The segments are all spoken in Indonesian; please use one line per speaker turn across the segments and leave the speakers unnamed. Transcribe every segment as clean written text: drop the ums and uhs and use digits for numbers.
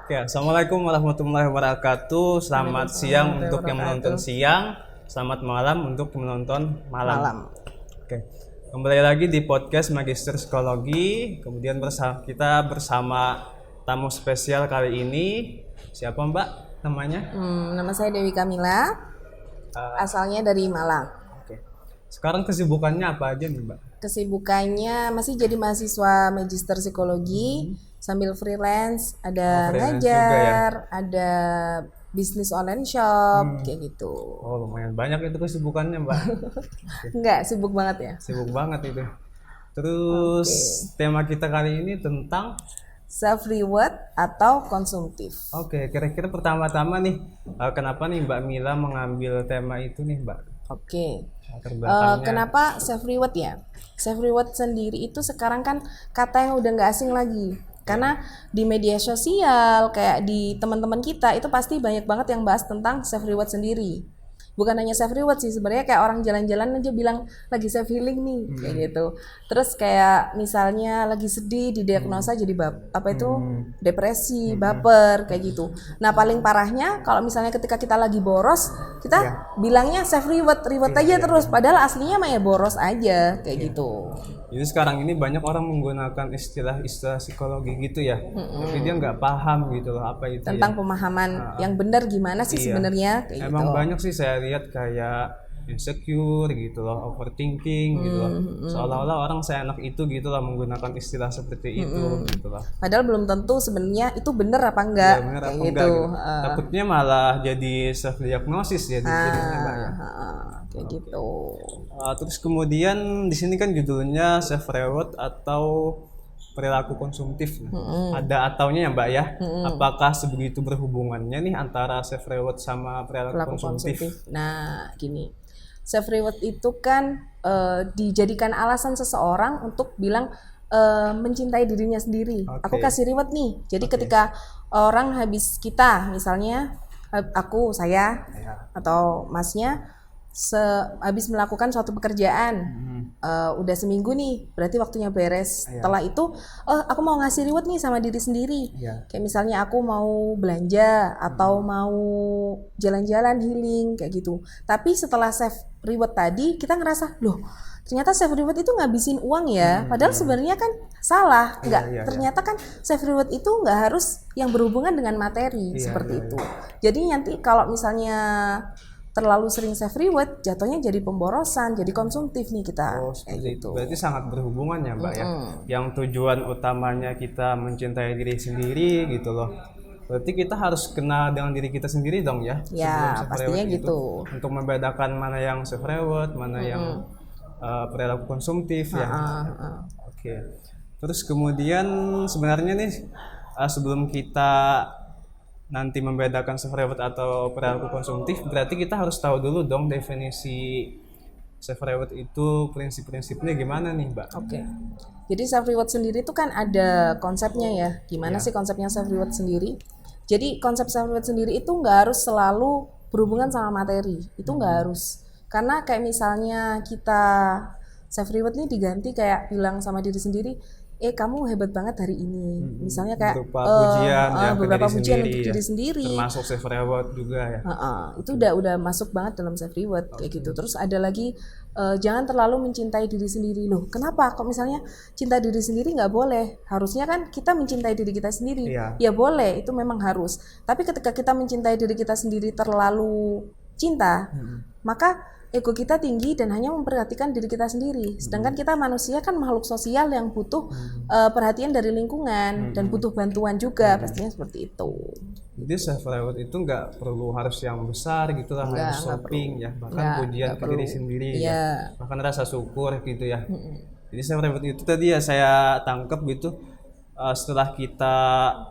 Oke, Assalamualaikum warahmatullahi wabarakatuh. Selamat siang untuk yang menonton siang, selamat malam untuk yang menonton malam. Oke, kembali lagi di podcast Magister Psikologi. Kemudian kita bersama tamu spesial kali ini. Siapa Mbak namanya?
Nama saya Dewi Kamila, asalnya dari Malang.
Oke. Sekarang kesibukannya apa aja nih Mbak?
Kesibukannya masih jadi mahasiswa Magister Psikologi, sambil freelance, ada
freelance
ngajar, ada bisnis online shop, kayak gitu.
Oh, lumayan banyak itu kesibukannya Mbak.
Enggak, sibuk banget ya.
Sibuk banget itu. Terus tema kita kali ini tentang
Self reward atau konsumtif.
Oke, kira-kira pertama-tama nih, kenapa nih Mbak Mila mengambil tema itu nih Mbak?
Oke.
Latar belakangnya.
Kenapa self reward ya? Self reward sendiri itu sekarang kan kata yang udah nggak asing lagi. Karena di media sosial, kayak di teman-teman kita itu pasti banyak banget yang bahas tentang self reward sendiri. Bukan hanya self reward sih, sebenarnya kayak orang jalan-jalan aja bilang lagi self healing nih, kayak gitu. Terus kayak misalnya lagi sedih didiagnosa jadi depresi, baper, kayak gitu. Nah, paling parahnya kalau misalnya ketika kita lagi boros, kita bilangnya self reward aja terus, padahal aslinya mah ya boros aja, kayak gitu.
Jadi sekarang ini banyak orang menggunakan istilah-istilah psikologi gitu ya, tapi dia nggak paham gitu loh apa itu
tentang pemahaman yang benar gimana sih sebenarnya, kayak
Emang
gitu.
banyak sih saya lihat kayak insecure gitu loh, overthinking gitu loh, seolah-olah orang seenak itu gitu loh menggunakan istilah seperti itu gitu loh.
Padahal belum tentu sebenarnya itu benar apa enggak,
Bener
kayak
apa
gitu.
enggak gitu. Takutnya malah jadi self diagnosis ya jadinya Mbak ya.
Kayak gitu.
Terus kemudian di sini kan judulnya self reward atau perilaku konsumtif. Ada ataunya ya Mbak ya. Apakah sebegitu berhubungannya nih antara self reward sama perilaku konsumtif?
Nah, gini. Self reward itu kan dijadikan alasan seseorang untuk bilang mencintai dirinya sendiri. Aku kasih reward nih. Jadi ketika orang habis kita, misalnya saya atau masnya habis melakukan suatu pekerjaan, udah seminggu nih, berarti waktunya beres. Setelah itu, aku mau ngasih reward nih sama diri sendiri. Kayak misalnya aku mau belanja atau mau jalan-jalan healing kayak gitu. Tapi setelah self reward tadi, kita ngerasa, loh, ternyata self reward itu ngabisin uang ya. Padahal sebenarnya kan salah. Ternyata kan self reward itu nggak harus yang berhubungan dengan materi seperti itu. Jadi nanti kalau misalnya terlalu sering self reward, jatuhnya jadi pemborosan, jadi konsumtif nih kita.
Seperti itu. Berarti sangat berhubungan ya Mbak ya. Yang tujuan utamanya kita mencintai diri sendiri gitu loh. Berarti kita harus kenal dengan diri kita sendiri dong ya.
Ya, pastinya gitu.
Untuk membedakan mana yang self reward, mana yang perilaku konsumtif ya. Oke. Terus kemudian sebenarnya nih sebelum kita nanti membedakan self reward atau perilaku konsumtif, berarti kita harus tahu dulu dong definisi self reward itu, prinsip-prinsipnya gimana nih Mbak?
Oke. Jadi self reward sendiri itu kan ada konsepnya ya. Gimana sih konsepnya self reward sendiri? Jadi konsep self reward sendiri itu nggak harus selalu berhubungan sama materi. Itu nggak harus. Karena kayak misalnya kita self reward nih diganti kayak bilang sama diri sendiri, kamu hebat banget hari ini. Misalnya kayak beberapa pujian untuk diri sendiri.
Termasuk self reward juga ya.
Itu udah masuk banget dalam self reward kayak gitu. Terus ada lagi jangan terlalu mencintai diri sendiri. Loh, kenapa? Kok misalnya cinta diri sendiri nggak boleh? Harusnya kan kita mencintai diri kita sendiri. Ya boleh, itu memang harus. Tapi ketika kita mencintai diri kita sendiri terlalu cinta, maka ego kita tinggi dan hanya memperhatikan diri kita sendiri. Sedangkan kita manusia kan makhluk sosial yang butuh perhatian dari lingkungan dan butuh bantuan juga, pastinya seperti itu.
Jadi self reward itu nggak perlu harus yang besar gitu lah, harus shopping ya, bahkan pujian ke diri sendiri ya, bahkan rasa syukur gitu ya. Jadi self reward itu tadi ya saya tangkap gitu, setelah kita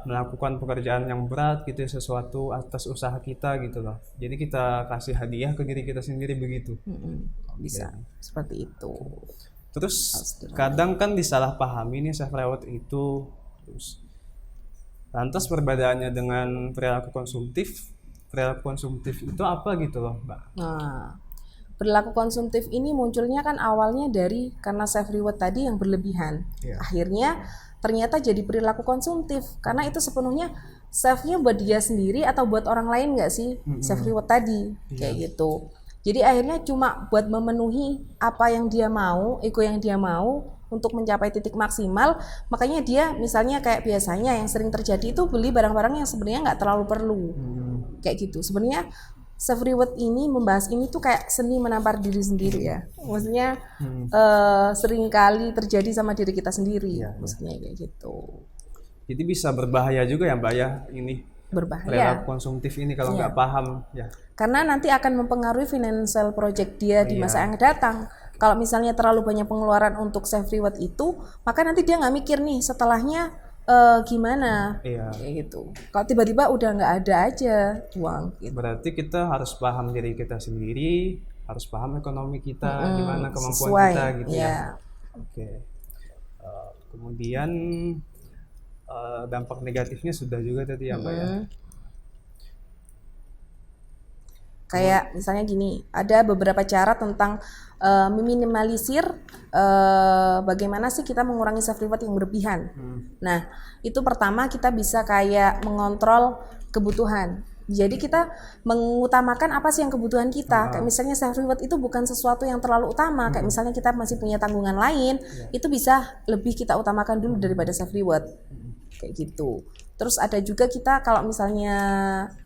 melakukan pekerjaan yang berat gitu, sesuatu atas usaha kita gitu loh, jadi kita kasih hadiah ke diri kita sendiri begitu.
Bisa seperti itu.
Terus kadang kan disalahpahami nih self reward itu. Terus lantas perbedaannya dengan perilaku konsumtif itu apa gitu loh Mbak?
Nah, perilaku konsumtif ini munculnya kan awalnya dari karena self reward tadi yang berlebihan. Akhirnya ternyata jadi perilaku konsumtif karena itu sepenuhnya save-nya buat dia sendiri atau buat orang lain nggak sih self reward tadi kayak gitu. Jadi akhirnya cuma buat memenuhi apa yang dia mau, ego yang dia mau untuk mencapai titik maksimal. Makanya dia misalnya kayak biasanya yang sering terjadi itu beli barang-barang yang sebenarnya nggak terlalu perlu kayak gitu. Sebenarnya self reward ini membahas ini tuh kayak seni menampar diri sendiri ya. Maksudnya sering kali terjadi sama diri kita sendiri. Maksudnya kayak gitu.
Jadi bisa berbahaya juga ya Mbak ya ini.
Berbahaya.
Perilaku konsumtif ini kalau nggak paham ya.
Karena nanti akan mempengaruhi financial project dia di masa yang datang. Kalau misalnya terlalu banyak pengeluaran untuk self reward itu, maka nanti dia nggak mikir nih setelahnya gimana, kayak gitu. Kalau tiba-tiba udah nggak ada aja uang. Gitu.
Berarti kita harus paham diri kita sendiri, harus paham ekonomi kita, gimana kemampuan
sesuai,
kita gitu ya. Oke. Kemudian dampak negatifnya sudah juga tadi ya Mbak ya.
Kayak misalnya gini, ada beberapa cara tentang meminimalisir bagaimana sih kita mengurangi self reward yang berlebihan. Nah, itu pertama kita bisa kayak mengontrol kebutuhan. Jadi kita mengutamakan apa sih yang kebutuhan kita. Kayak misalnya self reward itu bukan sesuatu yang terlalu utama. Kayak misalnya kita masih punya tanggungan lain, itu bisa lebih kita utamakan dulu daripada self reward. Kayak gitu. Terus ada juga kita kalau misalnya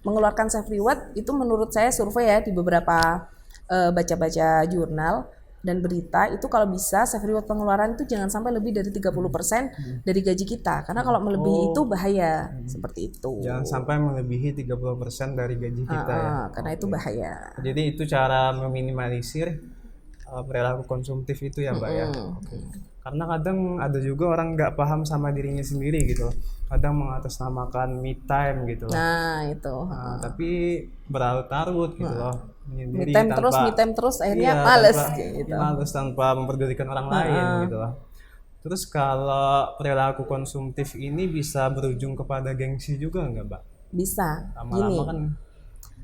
mengeluarkan self reward itu menurut saya survei ya di beberapa baca-baca jurnal dan berita itu kalau bisa self reward pengeluaran itu jangan sampai lebih dari 30% dari gaji kita. Karena kalau melebihi itu bahaya seperti itu.
Jangan sampai melebihi 30% dari gaji kita ya.
Karena itu bahaya.
Jadi itu cara meminimalisir perilaku konsumtif itu ya Mbak ya. Karena kadang ada juga orang nggak paham sama dirinya sendiri gitu, kadang mengatasnamakan me time gitu.
Nah itu.
Tapi berlarut-larut gitu loh.
Me time terus akhirnya males gitu.
Males tanpa memperdulikan orang lain gitu loh. Terus kalau perilaku konsumtif ini bisa berujung kepada gengsi juga nggak Mbak?
Bisa.
Lama-lama
Gini,
kan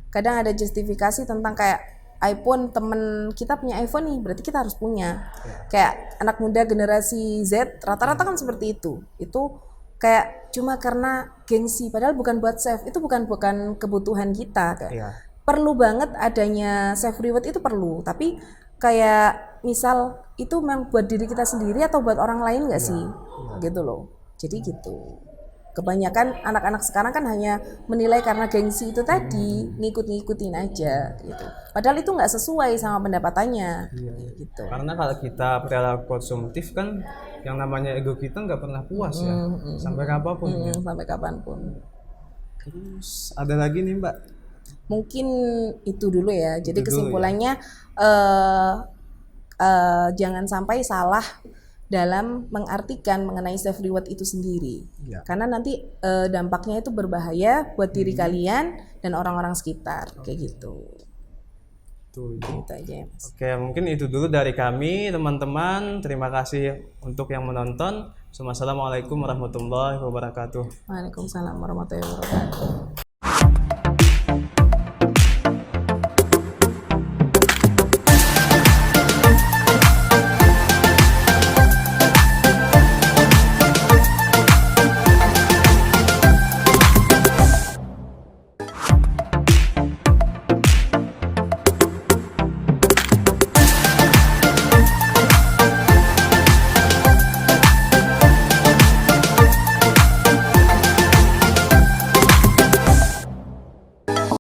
kadang ada justifikasi tentang kayak iPhone, temen kita punya iPhone nih, berarti kita harus punya. Kayak anak muda generasi Z, rata-rata kan seperti itu. Itu kayak cuma karena gengsi, padahal bukan buat save, itu bukan kebutuhan kita. Kayak perlu banget adanya self reward itu perlu, tapi kayak misal itu memang buat diri kita sendiri atau buat orang lain nggak sih? Gitu loh. Jadi gitu. Kebanyakan anak-anak sekarang kan hanya menilai karena gengsi itu tadi, ngikut-ngikutin aja gitu. Padahal itu nggak sesuai sama pendapatannya gitu.
Karena kalau kita perilaku konsumtif kan yang namanya ego kita nggak pernah puas ya, sampai kapanpun.
Sampai kapanpun.
Terus ada lagi nih Mbak?
Mungkin itu dulu ya. Jadi kesimpulannya jangan sampai salah dalam mengartikan mengenai self reward itu sendiri, karena nanti dampaknya itu berbahaya buat diri kalian dan orang-orang sekitar kayak gitu. Gitu aja ya, Mas.
Oke, mungkin itu dulu dari kami teman-teman. Terima kasih untuk yang menonton. Assalamualaikum warahmatullahi wabarakatuh.
Waalaikumsalam warahmatullahi wabarakatuh.